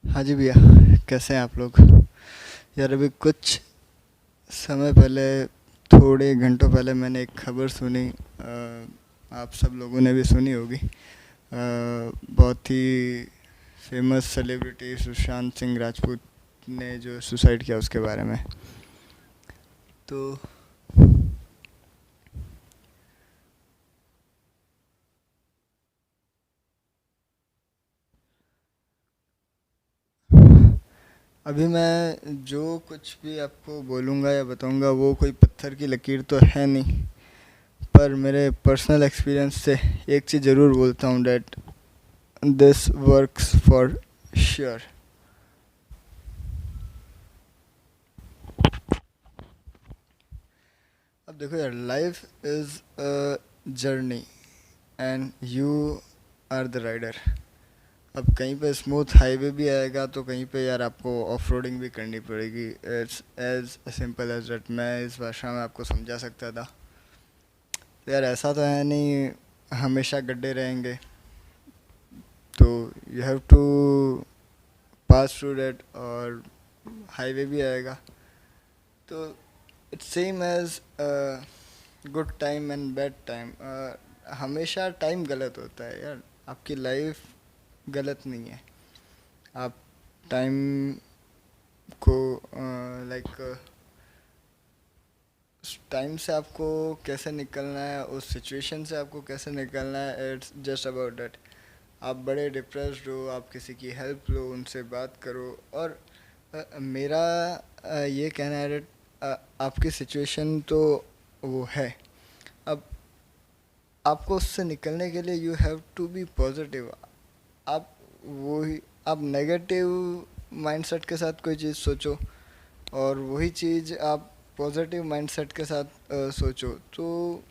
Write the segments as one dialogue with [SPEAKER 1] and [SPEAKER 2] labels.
[SPEAKER 1] हाँ जी भैया, कैसे हैं आप लोग? यार अभी कुछ समय पहले, थोड़े घंटों पहले मैंने एक खबर सुनी। आप सब लोगों ने भी सुनी होगी। बहुत ही फेमस सेलिब्रिटी सुशांत सिंह राजपूत ने जो सुसाइड किया उसके बारे में। तो अभी मैं जो कुछ भी आपको बोलूँगा या बताऊँगा वो कोई पत्थर की लकीर तो है नहीं, पर मेरे पर्सनल एक्सपीरियंस से एक चीज़ ज़रूर बोलता हूँ, that this works for sure. अब देखो यार, life is a journey and you are the rider. अब कहीं पे स्मूथ हाईवे भी आएगा तो कहीं पे यार आपको ऑफ रोडिंग भी करनी पड़ेगी। It's as simple as that. मैं इस भाषा में आपको समझा सकता था। तो यार ऐसा तो है नहीं हमेशा गड्ढे रहेंगे, तो you have to pass through that. और हाईवे भी आएगा, तो it's same as good time and bad time. हमेशा टाइम गलत होता है यार, आपकी लाइफ गलत नहीं है। आप टाइम को लाइक टाइम से आपको कैसे निकलना है, उस सिचुएशन से आपको कैसे निकलना है, इट्स जस्ट अबाउट दैट। आप बड़े डिप्रेस्ड हो, आप किसी की हेल्प लो, उनसे बात करो। और मेरा ये कहना है that, आपकी सिचुएशन तो वो है। अब आपको उससे निकलने के लिए you have to be positive. आप वही आप नेगेटिव माइंडसेट के साथ कोई चीज़ सोचो और वही चीज़ आप पॉजिटिव माइंडसेट के साथ सोचो, तो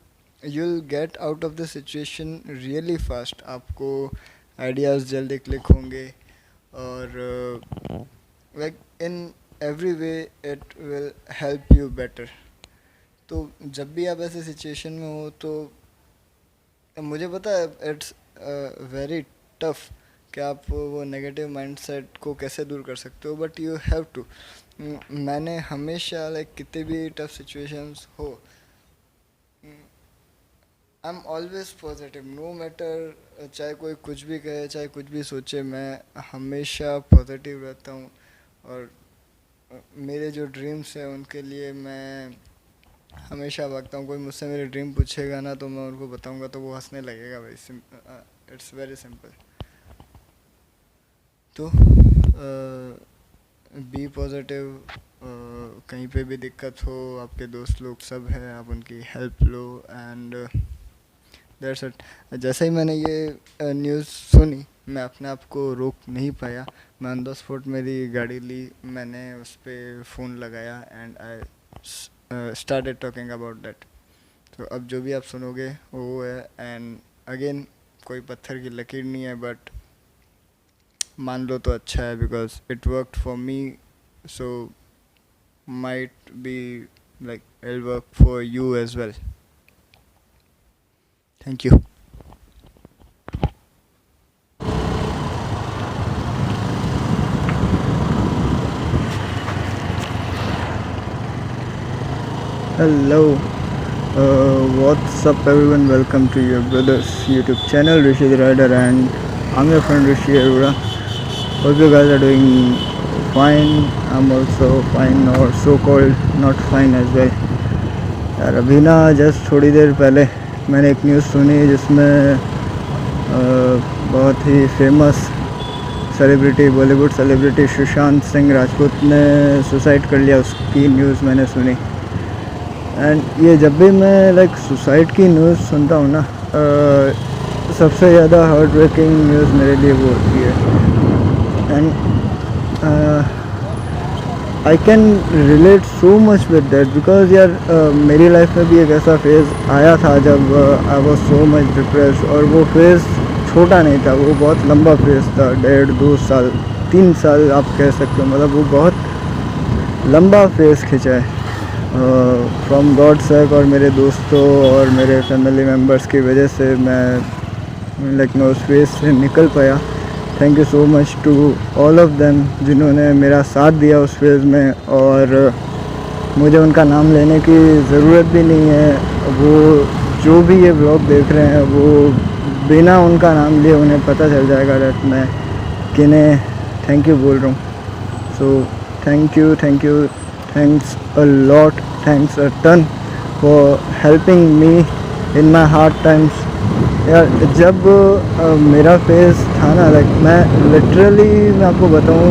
[SPEAKER 1] you will get out of the situation really fast. आपको आइडियाज़ जल्दी क्लिक होंगे और like in every way it will help you better. तो जब भी आप ऐसे सिचुएशन में हो तो मुझे पता है इट्स वेरी टफ कि आप वो नेगेटिव माइंडसेट को कैसे दूर कर सकते हो, बट यू हैव टू। मैंने हमेशा लाइक कितने भी टफ सिचुएशंस हो, I am always positive no matter. चाहे कोई कुछ भी कहे, चाहे कुछ भी सोचे, मैं हमेशा पॉजिटिव रहता हूँ। और मेरे जो ड्रीम्स हैं उनके लिए मैं हमेशा भागता हूँ। कोई मुझसे मेरे ड्रीम पूछेगा ना तो मैं उनको बताऊँगा तो वो हंसने लगेगा भाई। It's very simple. तो बी पॉजिटिव। कहीं पे भी दिक्कत हो, आपके दोस्त लोग सब हैं, आप उनकी help low and that's it. जैसे ही मैंने ये न्यूज़ सुनी, मैं अपने आप को रोक नहीं पाया। मैं ऑन द स्पॉट मेरी गाड़ी ली, मैंने उस पर फ़ोन लगाया and I started talking about that. तो अब जो भी आप सुनोगे वो है। एंड अगेन, कोई पत्थर की लकीर नहीं है, बट मान लो तो अच्छा है, because it worked for me, so might be like it work for you as well. Thank you. Hello, what's up everyone? Welcome to your brother's YouTube channel, Rishi the Rider, and I'm your friend Rishi Arora. Hope you guys are doing fine. I'm also fine, or so called not fine as well. यार अभी ना just थोड़ी देर पहले मैंने एक news सुनी जिसमें बहुत ही famous celebrity, Bollywood celebrity Sushant Singh Rajput ने सुसाइड कर लिया। उसकी न्यूज़ मैंने सुनी। एंड ये जब भी मैं लाइक सुसाइड की न्यूज़ सुनता हूँ ना, सबसे ज़्यादा हार्ट ब्रेकिंग न्यूज़ मेरे लिए वो होती है। And I can relate so much with that because यार मेरी लाइफ में भी एक ऐसा फेज़ आया था जब I was so much depress, और वो फेज़ छोटा नहीं था, वो बहुत लंबा फेज़ था, 1.5-2 साल 3 साल आप कह सकते हो, मतलब वो बहुत लंबा फेज़ खिंचा है फ्रॉम गॉड सेक, और मेरे दोस्तों और मेरे फैमिली मेम्बर्स की वजह से मैं लाइक मैं उस फेज़ से निकल पाया। Thank you so much to all of them जिन्होंने मेरा साथ दिया उस फेज़ में, और मुझे उनका नाम लेने की ज़रूरत भी नहीं है। वो जो भी ये ब्लॉग देख रहे हैं वो बिना उनका नाम लिए उन्हें पता चल जाएगा कि मैं किन्हें थैंक यू बोल रहा हूँ। So thank you, thanks a lot, thanks a ton for helping me in my hard times. यार जब मेरा फेज़ था ना, लाइक मैं लिटरली मैं आपको बताऊँ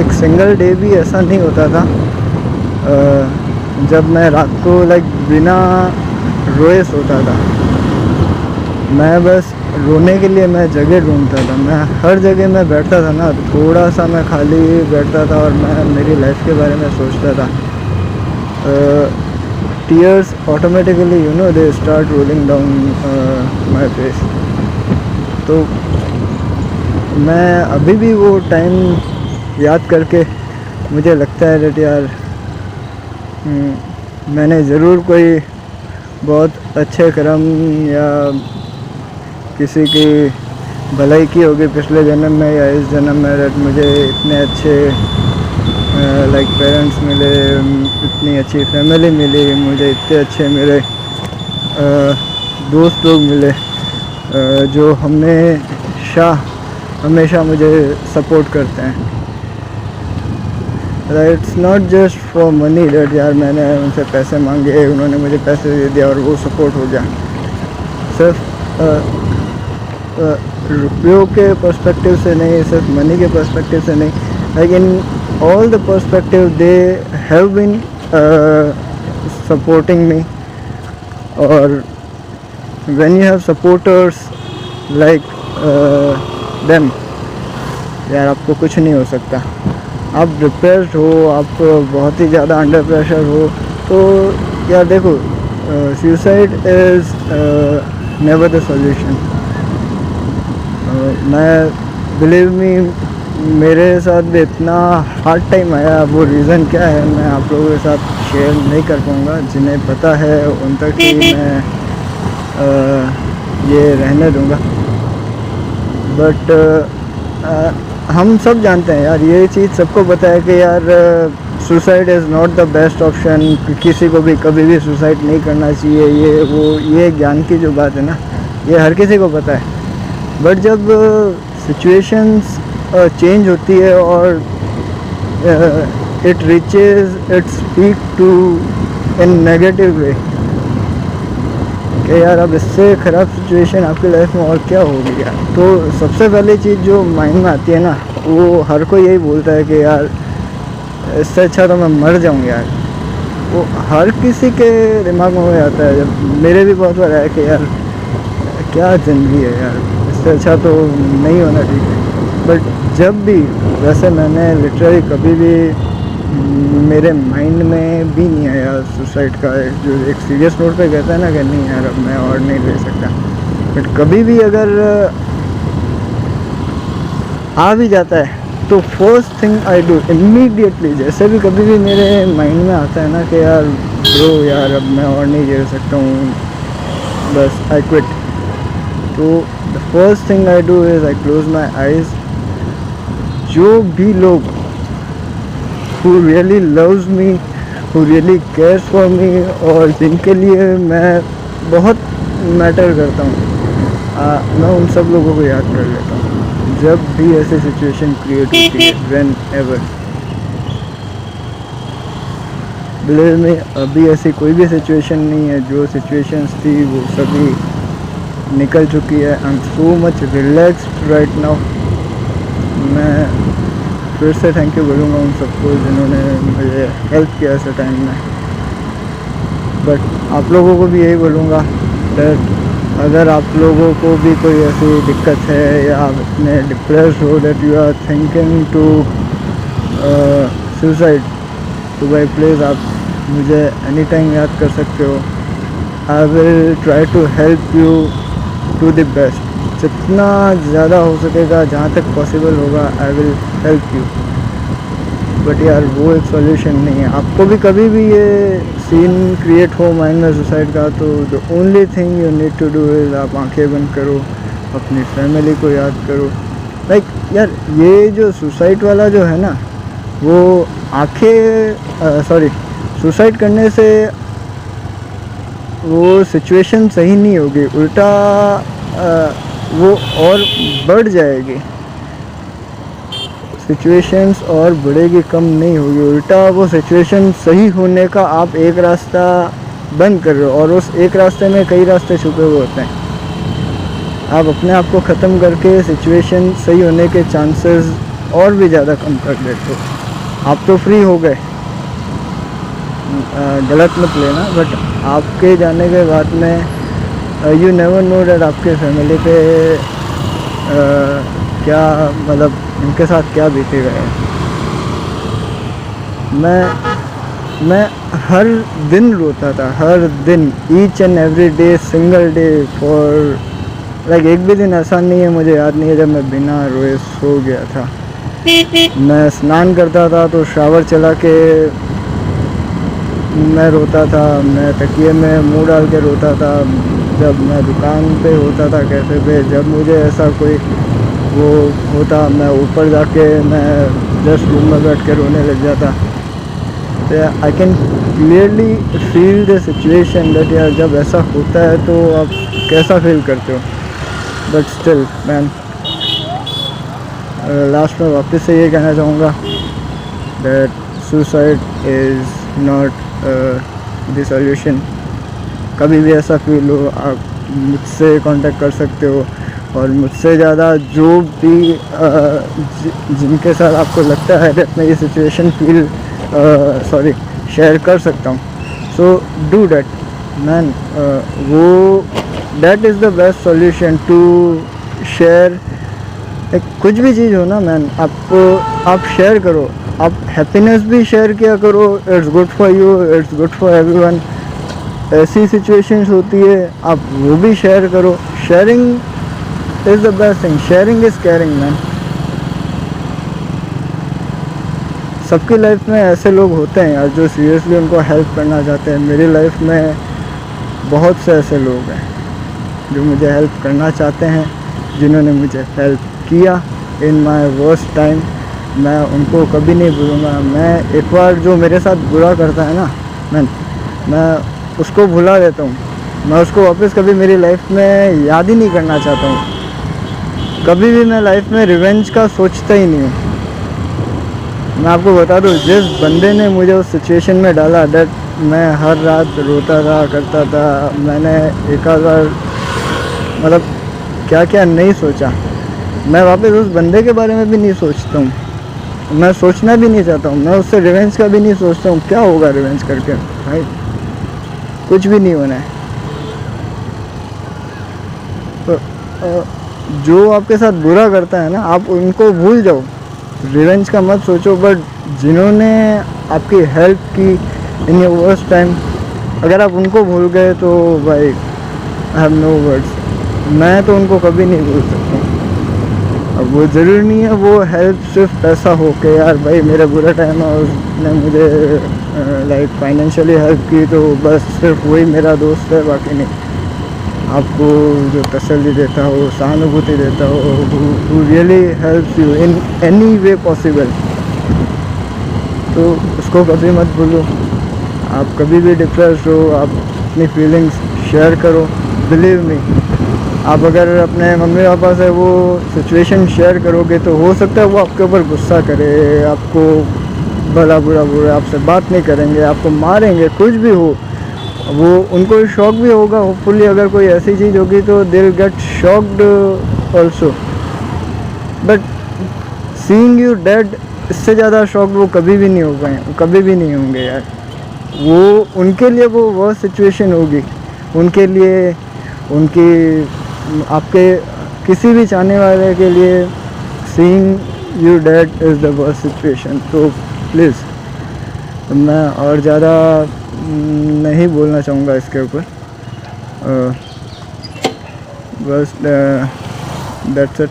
[SPEAKER 1] एक सिंगल डे भी ऐसा नहीं होता था जब मैं रात को लाइक बिना रोए सोता था। मैं बस रोने के लिए मैं जगह ढूंढता था, मैं हर जगह मैं बैठता था ना, थोड़ा सा मैं खाली बैठता था और मैं मेरी लाइफ के बारे में सोचता था। tears automatically they start rolling down my face। तो मैं अभी भी वो टाइम याद करके मुझे लगता है कि यार मैंने ज़रूर कोई बहुत अच्छे कर्म या किसी की भलाई की होगी पिछले जन्म में या इस जन्म में, मुझे इतने अच्छे लाइक पेरेंट्स मिले, इतनी अच्छी फैमिली मिली, मुझे इतने अच्छे मेरे दोस्त लोग मिले जो हमेशा मुझे सपोर्ट करते हैं। It's not just for money that यार मैंने उनसे पैसे मांगे, उन्होंने मुझे पैसे दे दिया और वो सपोर्ट हो गया। सिर्फ रुपयों के पर्सपेक्टिव से नहीं, सिर्फ मनी के पर्सपेक्टिव से नहीं, like in all the perspective they have been supporting me। और when you have supporters like them यार आपको कुछ नहीं हो सकता। आप डिप्रेस्ड हो, आप बहुत ही ज़्यादा अंडर प्रेशर हो, तो यार देखो suicide is never the solution. मैं बिलीव मी मेरे साथ भी इतना हार्ड टाइम आया, वो रीज़न क्या है मैं आप लोगों के साथ शेयर नहीं कर पाऊँगा, जिन्हें पता है उन तक ही मैं ये रहने दूँगा। बट हम सब जानते हैं यार, ये चीज़ सबको पता है कि यार suicide is not the best option, किसी को भी कभी भी सुसाइड नहीं करना चाहिए, ये ज्ञान की जो बात है ना, ये हर किसी को पता है। बट जब सिचुएशंस चेंज होती है और it reaches its peak to in negative way कि यार अब इससे ख़राब सिचुएशन आपकी लाइफ में और क्या होगी यार, तो सबसे पहली चीज़ जो माइंड में आती है ना, वो हर कोई यही बोलता है कि यार इससे अच्छा तो मैं मर जाऊँ यार। वो हर किसी के दिमाग में आता है, जब मेरे भी बहुत बार आया कि यार क्या ज़िंदगी है यार, इससे अच्छा तो नहीं होना ठीक है। बट जब भी वैसे मैंने लिटरली कभी भी मेरे माइंड में भी नहीं आया सुसाइड का, जो एक सीरियस नोट पे कहता है ना कि नहीं यार अब मैं और नहीं ले सकता। बट कभी भी अगर आ भी जाता है तो first thing I do immediately, जैसे भी कभी भी मेरे माइंड में आता है ना कि यार ब्रो यार अब मैं और नहीं झेल सकता हूँ, बस आई क्विट। तो the first thing I do is I close my eyes. जो भी लोग who really loves me, who really cares for me और जिनके लिए मैं बहुत मैटर करता हूँ, मैं उन सब लोगों को याद कर लेता हूँ जब भी ऐसी सिचुएशन क्रिएट होती है। व्हेन एवर बिलीव मी, अभी ऐसी कोई भी सिचुएशन नहीं है, जो सिचुएशंस थी वो सभी निकल चुकी है। I am so much relaxed right now. मैं फिर से थैंक यू बोलूँगा उन सबको जिन्होंने मुझे हेल्प किया ऐसे टाइम में। बट आप लोगों को भी यही बोलूँगा दैट अगर आप लोगों को भी कोई ऐसी दिक्कत है या आप इतने डिप्रेस्ड हो that you are thinking to suicide, तो भाई प्लीज़ आप मुझे एनी टाइम याद कर सकते हो। I will try to help you to the best, जितना ज़्यादा हो सकेगा, जहाँ तक पॉसिबल होगा I will help you. But यार वो एक सॉल्यूशन नहीं है। आपको भी कभी भी ये सीन क्रिएट हो माइंड में सुसाइड का, तो the only thing you need to do is आप आंखें बंद करो, अपनी फैमिली को याद करो। लाइक यार ये जो सुसाइड वाला जो है ना, वो सुसाइड करने से वो सिचुएशन सही नहीं होगी, उल्टा वो और बढ़ जाएगी, सिचुएशंस और बढ़ेगी, कम नहीं होगी। उल्टा वो सिचुएशन सही होने का आप एक रास्ता बंद कर रहे हो, और उस एक रास्ते में कई रास्ते छुपे हुए होते हैं। आप अपने आप को ख़त्म करके सिचुएशन सही होने के चांसेस और भी ज़्यादा कम कर देते हो। आप तो फ्री हो गए, गलत मत लेना, बट आपके जाने के बाद में यू नेवर नो डैट आपके फैमिली पे क्या मतलब उनके साथ क्या बीतेगा। मैं हर दिन रोता था, हर दिन, each and every day, single day for like एक भी दिन ऐसा नहीं है, मुझे याद नहीं है जब मैं बिना रोए सो गया था। मैं स्नान करता था तो शावर चला के मैं रोता था, मैं तकिए में मुंह डाल के रोता था। जब मैं दुकान पे होता था कैफ़े पे, जब मुझे ऐसा कोई वो होता, मैं ऊपर जाके मैं जस्ट रूम में बैठ के रोने लग जाता। तो I can clearly feel the situation that यार जब ऐसा होता है तो आप कैसा फील करते हो। बट स्टिल मैन, लास्ट में वापस से ये कहना चाहूँगा that suicide is not the solution. कभी भी ऐसा फील हो आप मुझसे कांटेक्ट कर सकते हो, और मुझसे ज़्यादा जो भी जिनके साथ आपको लगता है दैट मैं ये सिचुएशन शेयर कर सकता हूँ, सो डू डैट मैन। वो that is the best solution to share. कुछ भी चीज़ हो ना मैन, आप शेयर करो, आप हैप्पीनेस भी शेयर किया करो, it's good for you, it's good for everyone. ऐसी सिचुएशंस होती है, आप वो भी शेयर करो। Sharing is the best thing, sharing is caring man. सबकी लाइफ में ऐसे लोग होते हैं यार जो सीरियसली उनको हेल्प करना चाहते हैं। मेरी लाइफ में बहुत से ऐसे लोग हैं जो मुझे हेल्प करना चाहते हैं, जिन्होंने मुझे हेल्प किया इन माय वर्स्ट टाइम। मैं उनको कभी नहीं भूलूंगा। मैं एक बार जो मेरे साथ बुरा करता है ना मैं उसको भुला देता हूँ, मैं उसको वापस कभी मेरी लाइफ में याद ही नहीं करना चाहता हूँ। कभी भी मैं लाइफ में रिवेंज का सोचता ही नहीं हूँ। मैं आपको बता दूँ, जिस बंदे ने मुझे उस सिचुएशन में डाला, दैट मैं हर रात रोता था, करता था। मैंने एक बार मतलब क्या क्या नहीं सोचा। मैं वापस उस बंदे के बारे में भी नहीं सोचता हूँ, मैं सोचना भी नहीं चाहता हूँ। मैं उससे रिवेंज का भी नहीं सोचता हूँ। क्या होगा रिवेंज करके भाई, कुछ भी नहीं होना है। तो जो आपके साथ बुरा करता है ना, आप उनको भूल जाओ, रिवेंज का मत सोचो। बट जिन्होंने आपकी हेल्प की इन योर वर्स्ट टाइम, अगर आप उनको भूल गए तो भाई आई हैव नो वर्ड्स। मैं तो उनको कभी नहीं भूल सकता। अब वो ज़रूरी नहीं है वो हेल्प सिर्फ पैसा हो के यार भाई मेरा बुरा टाइम है उसने मुझे लाइक फाइनेंशियली हेल्प की तो बस सिर्फ वही मेरा दोस्त है, बाकी नहीं। आपको जो तसल्ली देता हो, सहानुभूति देता हो, who really helps you in any way possible, तो उसको कभी मत भूलो। आप कभी भी डिप्रेस्ड हो, आप अपनी फीलिंग्स शेयर करो। बिलीव मी, आप अगर अपने मम्मी पापा से वो सिचुएशन शेयर करोगे तो हो सकता है वो आपके ऊपर गुस्सा करे, आपको भला बुरा बुरा आपसे बात नहीं करेंगे, आपको मारेंगे, कुछ भी हो। वो उनको शॉक भी होगा। होपफुली अगर कोई ऐसी चीज़ होगी तो they will get shocked also. But seeing you dead, इससे ज़्यादा शॉक वो कभी भी नहीं हो पाए, कभी भी नहीं होंगे यार। वो उनके लिए वो सिचुएशन होगी, उनके लिए, उनकी, आपके किसी भी चाहने वाले के लिए seeing you dead is the worst situation. तो प्लीज़ तो मैं और ज़्यादा नहीं बोलना चाहूँगा इसके ऊपर। बस दैट्स इट।